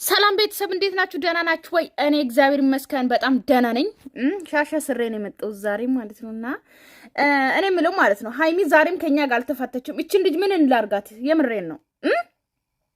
ሰላም ቤተሰብ እንዴት ናችሁ? ደህና ናችሁ ወይ? እኔ እግዚአብሔር ይመስገን በጣም ደህና ነኝ። ሻሻ ስሬ ነው የመጣው ዛሬ ማለት ነውና እኔ ምለው ማለት ነው ሃይሚ ዛሬም ከኛ ጋር አልተፋተችም። እቺን ልጅ ምን እንላርጋት? የምሬን ነው።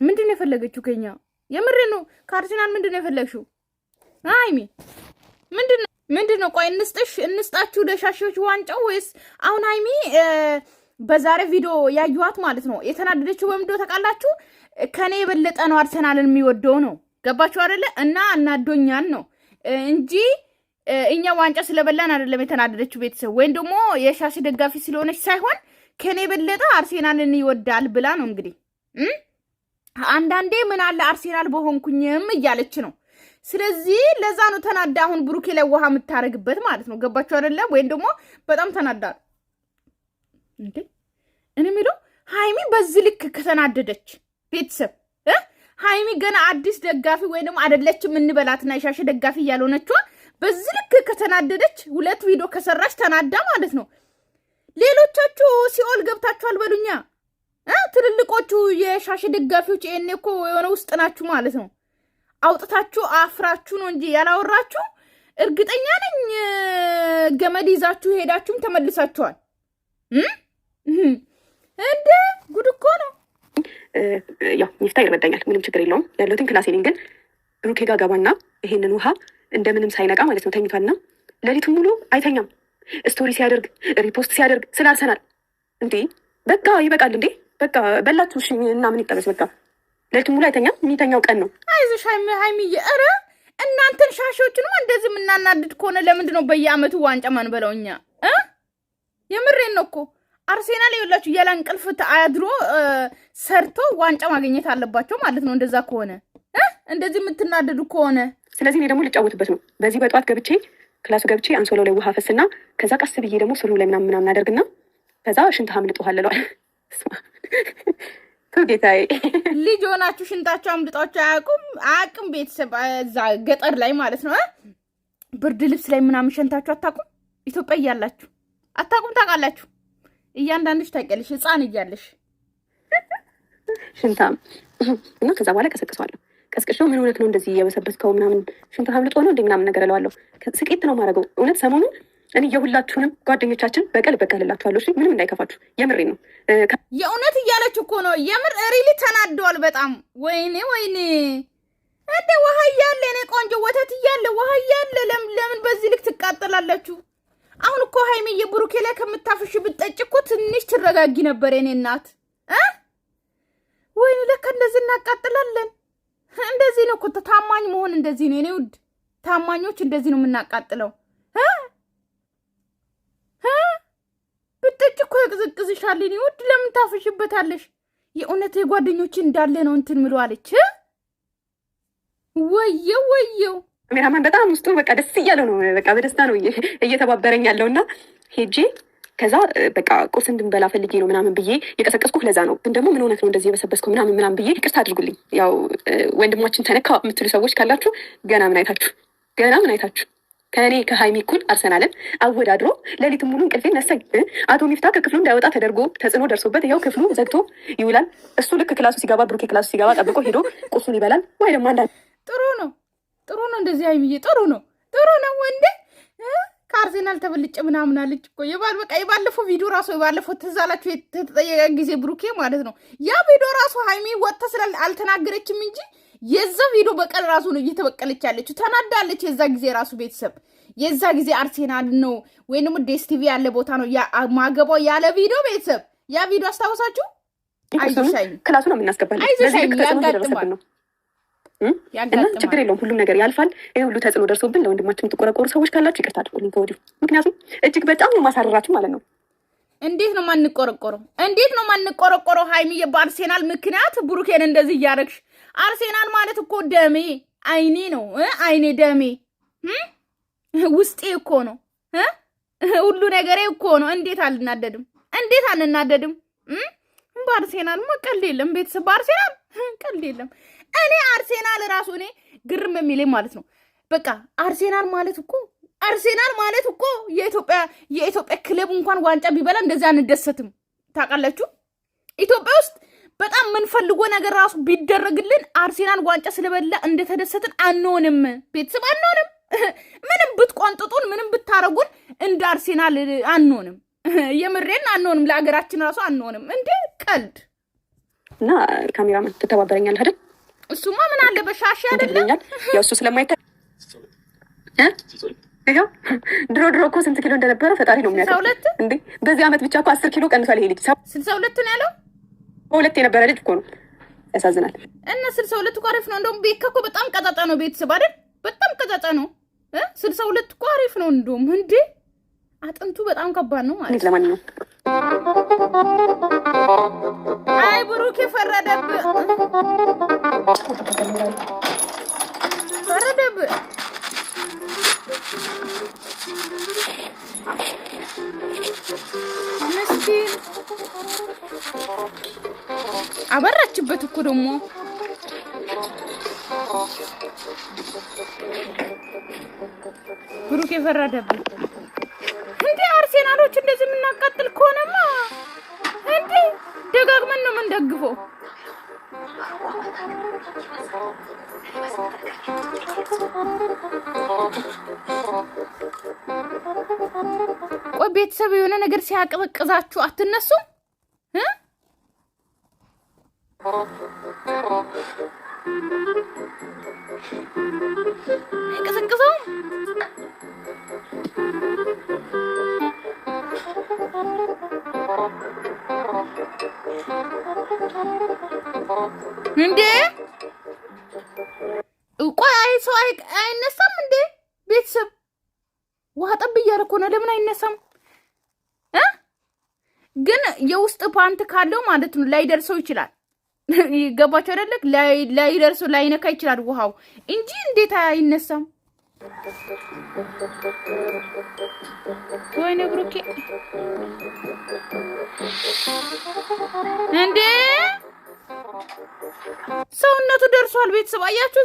ምንድነው የፈለገችው ከኛ? የምሬን ነው። ካርሲናል ምንድነው የፈለግሽው? ሃይሚ ምንድነው? ቆይ እንስጣችሁ ለሻሾች ዋንጫው ወይስ አሁን ሃይሚ በዛሬ ቪዲዮ ያዩዋት ማለት ነው የተናደደችው በምንድነው ታውቃላችሁ? ከኔ የበለጠ ነው አርሰናልን የሚወደው ነው። ገባችሁ አይደለ? እና አናዶኛል ነው እንጂ እኛ ዋንጫ ስለበላን አይደለም የተናደደችው ቤተሰብ ወይም ደግሞ የሻሽ ደጋፊ ስለሆነች ሳይሆን ከኔ የበለጠ አርሰናልን ይወዳል ብላ ነው እንግዲህ አንዳንዴ ምን አለ አርሰናል በሆንኩኝም እያለች ነው። ስለዚህ ለዛ ነው ተናዳ አሁን ብሩኬ ላይ ውሃ የምታረግበት ማለት ነው። ገባችሁ አይደለ? ወይም ደግሞ በጣም ተናዳ እንዴ እኔ የሚለው ሃይሚ በዚህ ልክ ከተናደደች ቤተሰብ ሃይሚ ገና አዲስ ደጋፊ ወይ ደግሞ አይደለችም እንበላትና የሻሽ ደጋፊ ያልሆነችዋ በዚህ ልክ ከተናደደች ሁለት ቪዲዮ ከሰራች ተናዳ ማለት ነው። ሌሎቻችሁ ሲኦል ገብታችኋል በሉኛ። ትልልቆቹ የሻሽ ደጋፊዎች እኮ የሆነ ውስጥ ናችሁ ማለት ነው። አውጥታችሁ አፍራችሁ ነው እንጂ ያላወራችሁ እርግጠኛ ነኝ ገመድ ይዛችሁ ሄዳችሁም ተመልሳችኋል። እንደ ጉድ እኮ ነው። ያው ሚፍታ ይረዳኛል፣ ምንም ችግር የለውም። ያለሁትን ክላሴ ነኝ። ግን ብሩኬ ጋር ገባና ይሄንን ውሃ እንደምንም ሳይነቃ ማለት ነው ተኝቷልና ሌሊቱን ሙሉ አይተኛም። ስቶሪ ሲያደርግ ሪፖስት ሲያደርግ ስላርሰናል እንዴ በቃ ይበቃል እንዴ በቃ በላችሁ። እሺ እና ምን ይጠበስ? በቃ ሌሊቱን ሙሉ አይተኛም። የሚተኛው ቀን ነው። አይዞሽ ሃይሚዬ። ኧረ እናንተን ሻሾችንም እንደዚህ የምናናድድ ከሆነ ለምንድን ነው በየአመቱ ዋንጫ ማንበላው እኛ? የምሬን ነው እኮ አርሴናል ይኸውላችሁ ያለ እንቅልፍ አያድሮ ሰርቶ ዋንጫ ማግኘት አለባቸው ማለት ነው። እንደዛ ከሆነ እንደዚህ የምትናደዱ ከሆነ ስለዚህ እኔ ደግሞ ልጫወትበት ነው። በዚህ በጠዋት ገብቼ ክላሱ ገብቼ አንሶሎ ላይ ውሃ ፈስና ከዛ ቀስ ብዬ ደግሞ ስሩ ላይ ምናምን አደርግና ከዛ ሽንት አምልጦሃል እለዋለሁ። ጌታዬ ልጅ ሆናችሁ ሽንታችሁ አምልጧችሁ አያውቅም? ቤተሰብ እዛ ገጠር ላይ ማለት ነው ብርድ ልብስ ላይ ምናምን ሸንታችሁ አታውቁም? ኢትዮጵያ እያላችሁ አታውቁም? ታውቃላችሁ? እያንዳንድሽ ታውቂያለሽ ህፃን እያለሽ ሽንታም እና ከዛ በኋላ ቀሰቅሰዋለሁ። ቀስቅሼው ምን እውነት ነው እንደዚህ እየበሰበስከው ምናምን ሽንታ አምልጦ ነው እንደ ምናምን ነገር እለዋለሁ። ስቄት ነው ማድረገው። እውነት ሰሞኑን እኔ የሁላችሁንም ጓደኞቻችን በቀልላችኋለሁ። እሺ ምንም እንዳይከፋችሁ፣ የምሬ ነው። የእውነት እያለች እኮ ነው። የምር ሪሊ ተናደዋል በጣም። ወይኔ እንደ ውሃ እያለ እኔ ቆንጆ ወተት እያለ ውሃ እያለ ለምን በዚህ ልክ ትቃጠላላችሁ? አሁን እኮ ሃይሚዬ ብሩኬ ላይ ከምታፍሽ ብትጠጪ እኮ ትንሽ ትረጋጊ ነበር የኔ እናት። ወይኔ ለካ እንደዚህ እናቃጥላለን። እንደዚህ ነው እኮ ታማኝ መሆን፣ እንደዚህ ነው የኔ ውድ። ታማኞች እንደዚህ ነው የምናቃጥለው። ብትጠጪ እኮ ያቅዝቅዝሻል የኔ ውድ። ለምን ታፍሽበታለሽ? የእውነት የጓደኞች እንዳለ ነው እንትን ምሎ አለች። ወየው ካሜራማን በጣም ውስጡ በቃ ደስ እያለው ነው። በቃ በደስታ ነው እየተባበረኝ ያለውና ሄጄ ከዛ በቃ ቁርስ እንድንበላ ፈልጌ ነው ምናምን ብዬ የቀሰቀስኩህ ለዛ ነው። ግን ደግሞ ምን ሆነህ ነው እንደዚህ የበሰበስከው ምናምን ብዬ ይቅርታ አድርጉልኝ። ያው ወንድማችን ተነካ የምትሉ ሰዎች ካላችሁ ገና ምን አይታችሁ ከእኔ ከሃይሚ እኩል አርሰናልን አወዳድሮ ሌሊቱን ሙሉ እንቅልፌን ነሳኝ። አቶ ሚፍታ ከክፍሉ እንዳይወጣ ተደርጎ ተጽዕኖ ደርሶበት ይኸው ክፍሉ ዘግቶ ይውላል። እሱ ልክ ክላሱ ሲገባ ብሩኬ ክላሱ ሲገባ ጠብቆ ሄዶ ቁርሱን ይበላል። ወይ ደግሞ አንዳንድ ጥሩ ነው እንደዚህ ሃይሚዬ ጥሩ ነው ወንዴ። ከአርሴናል ተበልጬ ምናምን አለች እኮ የባለፈው ቪዲዮ ራሱ የባለፈው ትዝ አላችሁ የተጠየቀ ጊዜ ብሩኬ ማለት ነው። ያ ቪዲዮ ራሱ ሃይሚ ወጥታ ስላል አልተናገረችም እንጂ የዛ ቪዲዮ በቀል ራሱ ነው እየተበቀለች ያለችው። ተናዳለች የዛ ጊዜ ራሱ ቤተሰብ። የዛ ጊዜ አርሴናል ነው ወይም ደግሞ ዴስቲቪ ያለ ቦታ ነው ማገባው ያለ ቪዲዮ ቤተሰብ። ያ ቪዲዮ አስታውሳችሁ? አይዞሻይ ክላሱ ነው የምናስገባለን። አይዞሻይ ያጋጥማል እና ችግር የለውም፣ ሁሉም ነገር ያልፋል። ይሄ ሁሉ ተጽዕኖ ደርሶብን ለወንድማችን የምትቆረቆሩ ሰዎች ካላችሁ ይቅርታ አድርጉልኝ ከወዲሁ። ምክንያቱም እጅግ በጣም ነው ማሳረራችሁ ማለት ነው። እንዴት ነው ማንቆረቆረው? ሃይሚዬ በአርሴናል ምክንያት ብሩኬን እንደዚህ እያደረግሽ። አርሴናል ማለት እኮ ደሜ አይኔ ነው። አይኔ ደሜ ውስጤ እኮ ነው። ሁሉ ነገሬ እኮ ነው። እንዴት አንናደድም? በአርሴናል ቀልድ የለም ቤተሰብ። በአርሴናል ቀልድ የለም። እኔ አርሴናል ራሱ እኔ ግርም የሚለኝ ማለት ነው በቃ አርሴናል ማለት እኮ የኢትዮጵያ ክለብ እንኳን ዋንጫ ቢበላ እንደዛ አንደሰትም። ታውቃላችሁ? ኢትዮጵያ ውስጥ በጣም ምን ፈልጎ ነገር ራሱ ቢደረግልን አርሴናል ዋንጫ ስለበላ እንደተደሰትን አንሆንም። ቤተሰብ አንሆንም። ምንም ብትቆንጥጡን ምንም ብታረጉን እንደ አርሴናል አንሆንም። የምሬን አንሆንም። ለሀገራችን ራሱ አንሆንም። እንዴ ቀልድ እና ካሜራማን ትተባበረኛለህ አይደል? እሱማ ምን አለ በሻሽ አይደለም ያው እሱ ስለማይታ ይሄው ድሮ እኮ ስንት ኪሎ እንደነበረ ፈጣሪ ነው የሚያውቀው። እንዴ በዚህ አመት ብቻ እኮ 10 ኪሎ ቀንሷል ይሄ ልጅ። 62 ነው ያለው። በሁለት የነበረ ልጅ እኮ ነው። ያሳዝናል። እና 62 እኮ አሪፍ ነው። እንደውም ቤካ እኮ በጣም ቀጣጣ ነው። ቤተሰብ አይደል? በጣም ቀጣጣ ነው። 62 እኮ አሪፍ ነው። እንደውም እንዴ አጥንቱ በጣም ከባድ ነው ማለት። ለማንኛውም አይ ብሩክ ፈረደብህ፣ ፈረደብህ። ምስኪን አበራችበት እኮ ደግሞ ብሩክ የፈረደብን። እንዴ አርሴናሎች እንደዚህ የምናቃጥል ከሆነማ እንዴ ደጋግመን ነው የምንደግፈው። ቆይ ቤተሰብ የሆነ ነገር ሲያቀዘቅዛችሁ አትነሱም? አይቀዘቅዘውም? እንዴ ቆይ አይ ሰው አይነሳም እንዴ? ቤተሰብ ውሃ ጠብ እያለ እኮ ነው። ለምን አይነሳም? ግን የውስጥ ፓንት ካለው ማለት ነው ላይደርሰው ይችላል። ይገባቸው አይደለ? ላይደርሰው ላይነካ ይችላል ውሃው እንጂ እንዴት አይነሳም? ወይኔ ብሩኬ እንዴ ሰውነቱ ደርሷል። ቤተሰብ አያችሁ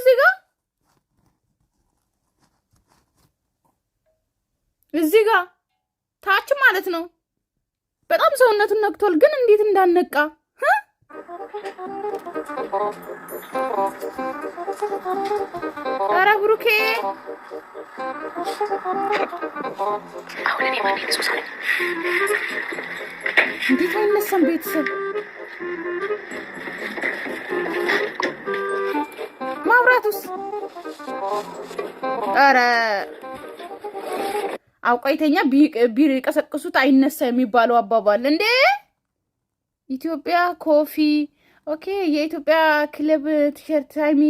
እዚህ ጋር ታች ማለት ነው። በጣም ሰውነቱን ነክቷል። ግን እንዴት እንዳነቃ ኧረ ብሩኬ እንዴት አይነሳም? ቤተሰብ ማብራቱስ ኧረ አውቀይተኛ ቢቀሰቅሱት አይነሳ የሚባለው አባባል እንዴ! ኢትዮጵያ ኮፊ ኦኬ። የኢትዮጵያ ክለብ ቲሸርት ሃይሚ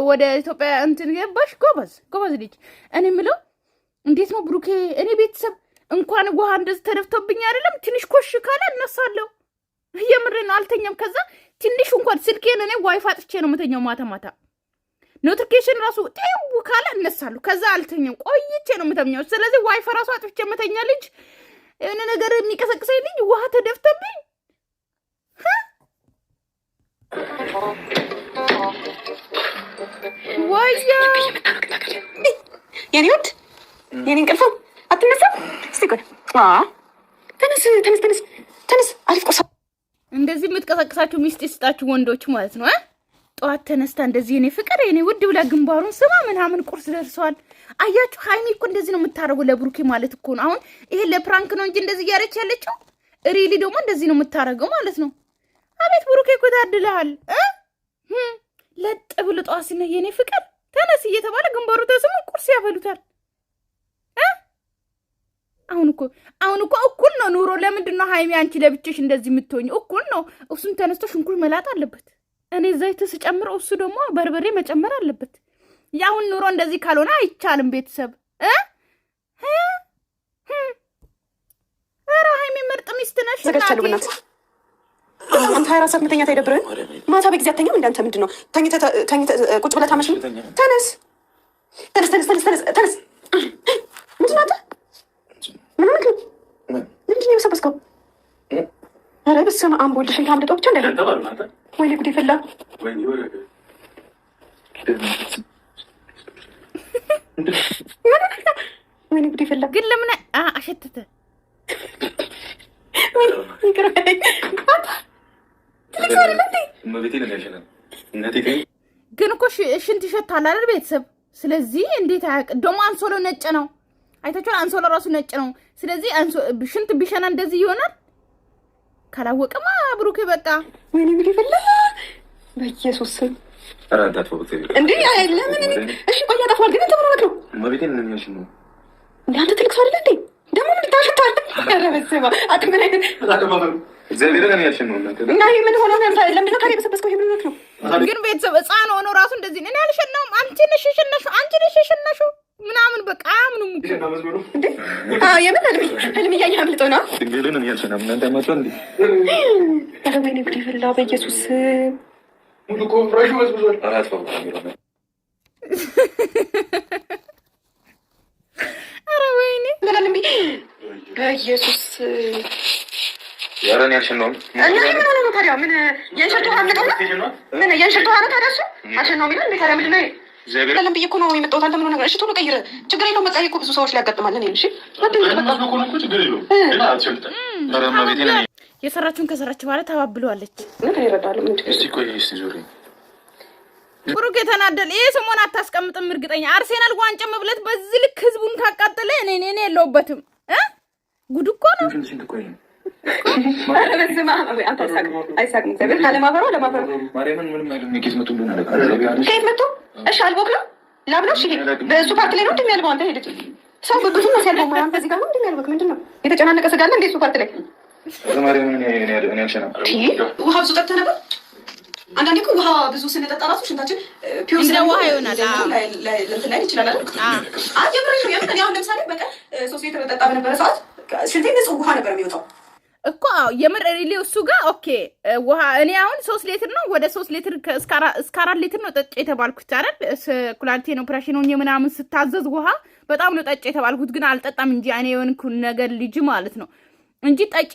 ወደ ኢትዮጵያ እንትን ገባሽ። ጎበዝ ልጅ። እኔ የምለው እንዴት ነው ብሩኬ? እኔ ቤተሰብ እንኳን ውሃ እንደዚህ ተደፍቶብኝ አይደለም ትንሽ ኮሽ ካለ እነሳለሁ። የምሬን ነው። አልተኛም። ከዛ ትንሽ እንኳን ስልኬን እኔ ዋይፋይ አጥቼ ነው የምተኛው ማታ ኖቲፊኬሽን ራሱ ጤው ካለ እነሳለሁ። ከዛ አልተኛም። ቆይቼ ነው የምተኛው። ስለዚህ ዋይፋይ ራሱ አጥቼ የምተኛ ልጅ የሆነ ነገር የሚቀሰቅሰኝ ልጅ ውሃ ተደፍቶብኝ ወያ የኔ ወድ የኔ እንቅልፍ አትነሳም? እስቲ ቆይ ተነስ። አሪፍ ቆሳ እንደዚህ የምትቀሰቅሳችሁ ሚስት ይስጣችሁ ወንዶች ማለት ነው። ጠዋት ተነስታ እንደዚህ የኔ ፍቅር የኔ ውድ ብላ ግንባሩን ስማ ምናምን ቁርስ ደርሰዋል። አያችሁ ሃይሚ እኮ እንደዚህ ነው የምታረገው ለብሩኬ ማለት እኮ ነው። አሁን ይሄ ለፕራንክ ነው እንጂ እንደዚህ እያለች ያለችው ሪሊ ደግሞ እንደዚህ ነው የምታረገው ማለት ነው። አቤት ብሩኬ እኮ ታድለሃል። ለጥ ብሎ ጠዋት ሲነ የኔ ፍቅር ተነስ እየተባለ ግንባሩ ተስሞ ቁርስ ያበሉታል። አሁን እኮ እኩል ነው ኑሮ። ለምንድን ነው ሃይሚ አንቺ ለብቻሽ እንደዚህ የምትሆኝ? እኩል ነው። እሱን ተነስቶ ሽንኩርት መላጥ አለበት። እኔ ዘይት ስጨምረው እሱ ደግሞ በርበሬ መጨመር አለበት። ያሁን ኑሮ እንደዚህ ካልሆነ አይቻልም። ቤተሰብ ኧረ ሃይሚ ምርጥ ሚስት ነሽ። አንተ 24 ሰዓት መተኛት አይደብርህም? ማታ በጊዜ አተኛም? እንዳንተ ምንድን ነው ተኝተህ ቁጭ ብለህ ታመሽ? ተነስ። ምንድን ነው አንተ? ምንድን ነው የበሰበስከው? ኧረ በስመ አብ ወልድ ሽንት አምልጦ ብቻ እንዳይሆን። ወይኔ ጉዴ ፈላ። ወይኔ ጉዴ ፈላ። ግን ለምን አሸተተ? ትልቅ ሰው አይደለ እንዴ? እመቤቴን ያሸናል እናቴ ግን እኮ ሽንት ይሸታል አይደል ቤተሰብ? ስለዚህ እንዴት አያውቅ? ደግሞ አንሶሎ ነጭ ነው አይታችኋል? አንሶሎ ራሱ ነጭ ነው። ስለዚህ ሽንት ቢሸና እንደዚህ ይሆናል። ካላወቀማ ብሩኬ በቃ ወይኔ ምን ይፈላ በኢየሱስ አራንታት ወጥቶ እንዴ ለምን እሺ ቆይ ያጠፋል ግን እንት ምንነት ነው እመቤቴን ያሸናል ነው እንዴ? አንተ ትልቅ ሰው አይደለ እንዴ? ደግሞ ምን ታሽታል? ኧረ በስመ አብ አጥመነ እግዚአብሔርን ያሸናል ነው እና ይሄ ምን ሆነ ነው? ለምንድን ነው ታዲያ በሰበስከው? ይሄ ምን ነው? ግን ቤተሰብ ሕፃን ሆኖ ራሱ እንደዚህ እኔ አልሸናውም አንቺ ነሽ የሸናሽው ምናምን በቃ ምንም እንዴ የምን ህልም እያየህ አምልጦ ነው ድንግልን ያሸናል እናንተ ማጥቷል እንዴ? ኧረ ወይኔ ጉድ ይፈላ በኢየሱስ ሙሉ ኮንፍራሽ ወዝብዟል። አራት ነው ኧረ ወይኔ ለምን በኢየሱስ ያረን ያሸናው እና ምን ሆነ ነው ታዲያ? ምን የእንሸት ውሃ አምልጦ ነው? ምን የእንሸት ውሃ ነው ታዲያ? እሱ አሸናው የሚለው እንዴ ታዲያ? ምንድን ነው ለምን ብዬሽ እኮ ነው የመጣሁት። አንተ ምን ሆነ? እሺ ቶሎ ቀይር፣ ችግር የለውም። በቃ እኮ ብዙ ሰዎች ሊያጋጥማለን። እሺ የሰራችውን ከሰራች በኋላ ተባብለዋለች። ምን ይረዳሉ? ምን እስቲ ቆይ እስቲ ዞሪ ብሩክ የተናደል ይሄ ሰሞን አታስቀምጥም። እርግጠኛ አርሴናል ዋንጫ መብለት በዚህ ልክ ህዝቡን ካቃጠለ እኔ የለውበትም። ጉድ እኮ ነው። አይሳቅም። ለማፈሩ ከየት መጡ? እሺ አልቦክ ነው ላብ ነው። እሺ በእሱ ፓርት ላይ ነው እንደሚያልበው። አንተ ሄደች ሰው ብዙ ነው ሲያልበው ማለት እዚህ ጋር ነው እንደሚያልበው። ምንድን ነው የተጨናነቀ ስጋ አለ እንደ እሱ ፓርት ላይ ውሃ ብዙ ጠጥተህ ነበር። አንዳንዴ እኮ ውሃ ብዙ ስንጠጣ ራሱ ሽንታችን ፒውር እንደ ውሃ ይሆናል። ለእንትን ላይ ይችላል አይደል? የምር አሁን ለምሳሌ በቀን 3 ሊትር ጠጣ በነበረ ሰዓት ሽንቴ ንጹህ ውሃ ነበር የሚወጣው እኮ የምር ሪሊ እሱ ጋር ኦኬ ውሃ እኔ አሁን 3 ሊትር ነው ወደ 3 ሊትር እስከ 4 ሊትር ነው ጠጭ የተባልኩት አይደል? ኩላሊቴን ኦፕሬሽን ሆኜ ምናምን ስታዘዝ ውሃ በጣም ነው ጠጭ የተባልኩት። ግን አልጠጣም እንጂ እኔ የሆንኩ ነገር ልጅ ማለት ነው እንጂ ጠጪ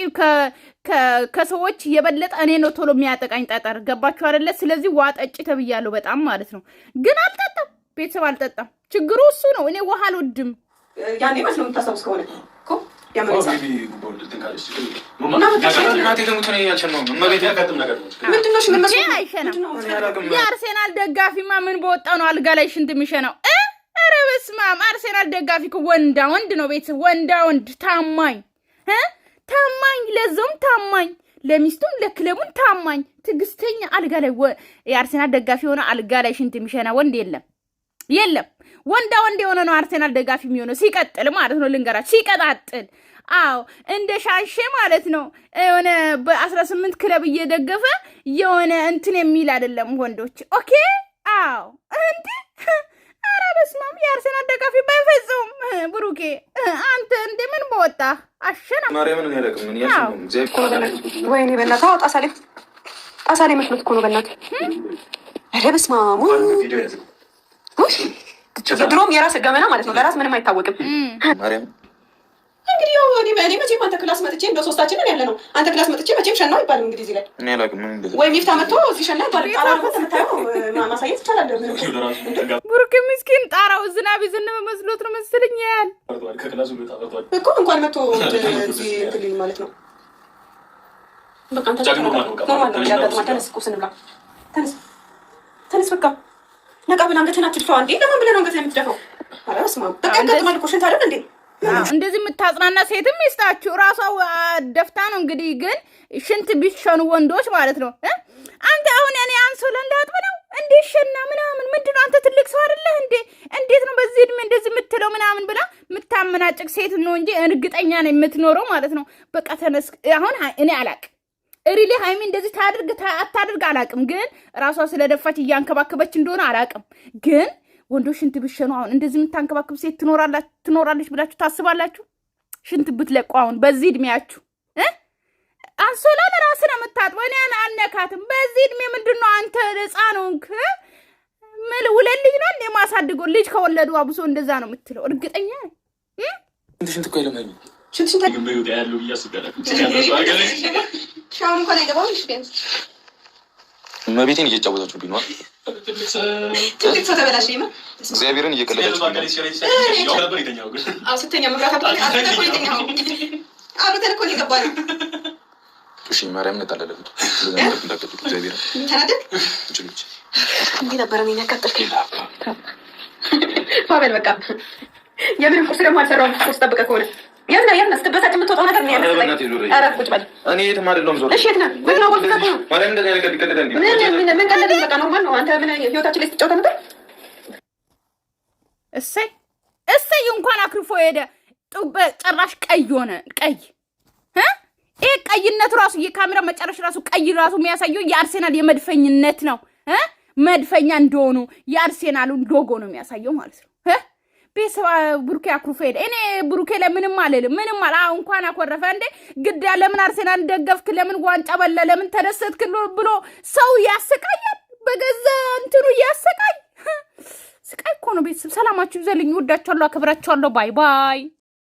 ከሰዎች የበለጠ እኔ ነው ቶሎ የሚያጠቃኝ ጠጠር። ገባችሁ አይደለ? ስለዚህ ውሃ ጠጪ ተብያለሁ በጣም ማለት ነው። ግን አልጠጣም፣ ቤተሰብ አልጠጣም። ችግሩ እሱ ነው። እኔ ውሃ አልወድም። ያኔ ማለት ነው የምታስታውስ ከሆነ እኮ የአርሴናል ደጋፊማ ምን በወጣው ነው አልጋ ላይ ሽንት የሚሸናው? ኧረ በስመ አብ! አርሴናል ደጋፊ እኮ ወንዳ ወንድ ነው ቤተሰብ፣ ወንዳ ወንድ ታማኝ ታማኝ፣ ለዛውም ታማኝ፣ ለሚስቱም ለክለቡም ታማኝ ትዕግስተኛ። አልጋ ላይ የአርሴናል ደጋፊ የሆነ አልጋ ላይ ሽንት የሚሸና ወንድ የለም። ወንዳ ወንድ የሆነ ነው አርሴናል ደጋፊ የሚሆነው። ሲቀጥል ማለት ነው ልንገራችሁ፣ ሲቀጣጥል አዎ እንደ ሻንሼ ማለት ነው የሆነ በ18 ክለብ እየደገፈ የሆነ እንትን የሚል አይደለም ወንዶች። ኦኬ አዎ እንዴ! ኧረ በስመ አብ! የአርሴናል ደጋፊ ባይፈጽም ብሩኬ አንተ እንደ ምን በወጣ አሸና ማርያምን ያለቀም ምን ያሽው ወይኔ በእናትህ ጣሳ ላይ መስሎት እኮ ነው በእናትህ። ኧረ በስመ አብ! ድሮም የራስ ገመና ማለት ነው። ለራስ ምንም አይታወቅም። ማርያም እንግዲህ ያው እኔ መቼም አንተ ክላስ መጥቼ እንደ ሶስታችንን ያለ ነው። አንተ ክላስ መጥቼ መቼም ሸናው ይባል እንግዲህ እዚህ ላይ እኔ አላውቅም። ምን እንደዚህ ወይ ሚፍታ መጥቶ እዚህ ሸና ይባል ጣራው ተመታው ማሳየት ይቻላል። ብሩክ ምስኪን ጣራው ዝናብ ይዘነበ መስሎት ነው መሰለኝ ያል እኮ እንኳን መጥቶ እዚህ እንትን ማለት ነው። በቃ አንተ ኖርማል ነው ያጋጥማል። ተነስ ቁርስ እንብላ። ተነስ በቃ ነቃ ብላ አንገትህን አትድፋው። አንዴ ለምን ብለህ ነው አንገትህን የምትደፋው? ኧረ በስመ አብ! በቃ ያጋጥማል እኮ ሽንት አይደል እንዴ? እንደዚህ የምታጽናና ሴትም ይስጣችሁ። ራሷ ደፍታ ነው እንግዲህ። ግን ሽንት ቢሸኑ ወንዶች ማለት ነው። አንተ አሁን እኔ አንሶላ እንዳጥብ ነው እንዴ ሸና ምናምን ምንድነው? አንተ ትልቅ ሰው አይደለህ እንዴ? እንዴት ነው በዚህ እድሜ እንደዚህ የምትለው ምናምን ብላ የምታመናጭቅ ሴት ነው እንጂ እርግጠኛ ነው የምትኖረው ማለት ነው። በቃ ተነስ። አሁን እኔ አላቅም ሪሊ ሃይሚ እንደዚህ ታድርግ አታድርግ አላቅም። ግን ራሷ ስለደፋች እያንከባከበች እንደሆነ አላቅም። ግን ወንዶች ሽንት ቢሸኑ አሁን እንደዚህ የምታንከባከብ ሴት ትኖራለች ብላችሁ ታስባላችሁ? ሽንት ብትለቁ አሁን በዚህ እድሜያችሁ አንሶላ ለራስ ነው የምታጥበው። እኔ አልነካትም። በዚህ እድሜ ምንድን ነው አንተ ሕፃን ሆንክ? ሁለት ልጅ ነው እንደ ማሳድገው ልጅ ከወለዱ አብሶ እንደዛ ነው የምትለው። እርግጠኛ ሽንት እኮ የለም ሽንት ያለው እያስገረክ ሻውን እንኳን አይገባም። እመቤቴን እየጫወታችሁብኝ ነው። ትልቅ ሰው ተበላሽ ነው። እግዚአብሔርን እየቀለዳችሁ ስተኛ መብራት አብተን እኮ እየገባ ነው። እሺ ማርያም ነጣለለኝ እግዚአብሔር ተናደድ እችልች እንዴ ነበር እኔ ያቀጥልከኝ ፋበል በቃ የምንም ቁርስ ደግሞ አልሰራውም። ቁርስ ጠብቀህ ከሆነ የት ነህ ስትበሳጭ የምትወጣው ነገር ነው ያለው። ኧረ ቁጭ በል። እኔ የትም አይደለሁም። ዞር። እሺ የት ነህ? ምን ነው ወልከህ ነው? ማርያም እንደዚህ አይነት ቀልድ እንዴ? ምን ቀልድ? በቃ ኖርማል ነው። አንተ ምን ህይወታችን ላይ ስትጫወታ ነበር? እሰይ እንኳን አክርፎ ሄደ። ጭራሽ ቀይ ሆነ። ቀይ ይሄ ቀይነት ራሱ የካሜራ መጨረሻ ራሱ ቀይ ራሱ የሚያሳየው የአርሴናል የመድፈኝነት ነው። መድፈኛ እንደሆኑ የአርሴናሉን ሎጎ ነው የሚያሳየው ማለት ነው። ቤተሰብ ብሩኬ አክርፎ ሄደ። እኔ ብሩኬ ለምንም አልልም። ምንም እንኳን አኮረፈ እንዴ ግድ ለምን አርሴናል ደገፍክ? ለምን ዋንጫ በለ? ለምን ተደሰትክ? ብሎ ሰው ያሰቃያል። በገዛ እንትኑ ያሰቃይ። ስቃይ እኮ ነው። ቤተሰብ ሰላማችሁ ይዘልኝ። ወዳችኋለሁ፣ አክብራችኋለሁ። ባይ ባይ